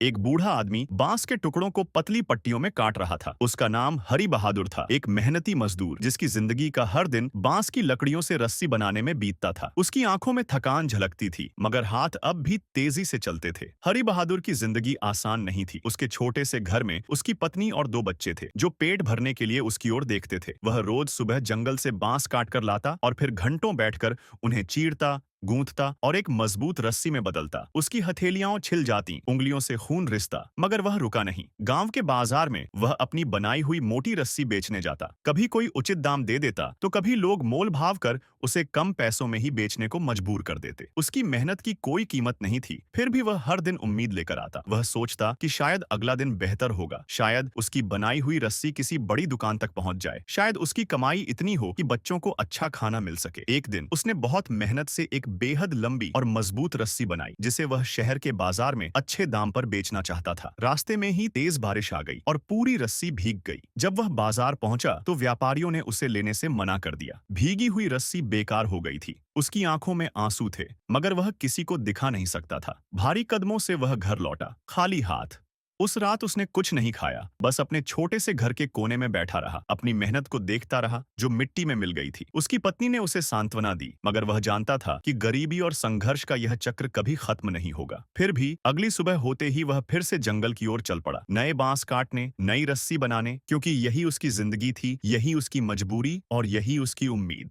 एक बूढ़ा आदमी बांस के टुकड़ों को पतली पट्टियों में काट रहा था। उसका नाम हरि बहादुर था, एक मेहनती मजदूर जिसकी जिंदगी का हर दिन बांस की लकड़ियों से रस्सी बनाने में बीतता था। उसकी आंखों में थकान झलकती थी, मगर हाथ अब भी तेजी से चलते थे। हरि बहादुर की जिंदगी आसान नहीं थी। उसके छोटे से घर में उसकी पत्नी और दो बच्चे थे, जो पेट भरने के लिए उसकी ओर देखते थे। वह रोज सुबह जंगल से बांस काट कर लाता और फिर घंटों बैठकर उन्हें चीरता, गूंथता और एक मजबूत रस्सी में बदलता। उसकी हथेलियां छिल जाती, उंगलियों से खून रिसता, मगर वह रुका नहीं। गांव के बाजार में वह अपनी बनाई हुई मोटी रस्सी बेचने जाता। कभी कोई उचित दाम दे देता, तो कभी लोग मोल भाव कर उसे कम पैसों में ही बेचने को मजबूर कर देते। उसकी मेहनत की कोई कीमत नहीं थी, फिर भी वह हर दिन उम्मीद लेकर आता। वह सोचता कि शायद अगला दिन बेहतर होगा, शायद उसकी बनाई हुई रस्सी किसी बड़ी दुकान तक पहुंच जाए, शायद उसकी कमाई इतनी हो कि बच्चों को अच्छा खाना मिल सके। एक दिन उसने बहुत मेहनत से एक बेहद लंबी और मजबूत रस्सी बनाई, जिसे वह शहर के बाजार में अच्छे दाम पर बेचना चाहता था। रास्ते में ही तेज बारिश आ गई और पूरी रस्सी भीग गई। जब वह बाजार पहुंचा तो व्यापारियों ने उसे लेने से मना कर दिया। भीगी हुई रस्सी बेकार हो गई थी। उसकी आंखों में आंसू थे, मगर वह किसी को दिखा नहीं सकता था। भारी कदमों से वह घर लौटा, खाली हाथ। उस रात उसने कुछ नहीं खाया, बस अपने छोटे से घर के कोने में बैठा रहा, अपनी मेहनत को देखता रहा जो मिट्टी में मिल गई थी। उसकी पत्नी ने उसे सांत्वना दी, मगर वह जानता था कि गरीबी और संघर्ष का यह चक्र कभी खत्म नहीं होगा। फिर भी अगली सुबह होते ही वह फिर से जंगल की ओर चल पड़ा, नए बांस काटने, नई रस्सी बनाने, क्योंकि यही उसकी जिंदगी थी, यही उसकी मजबूरी और यही उसकी उम्मीद।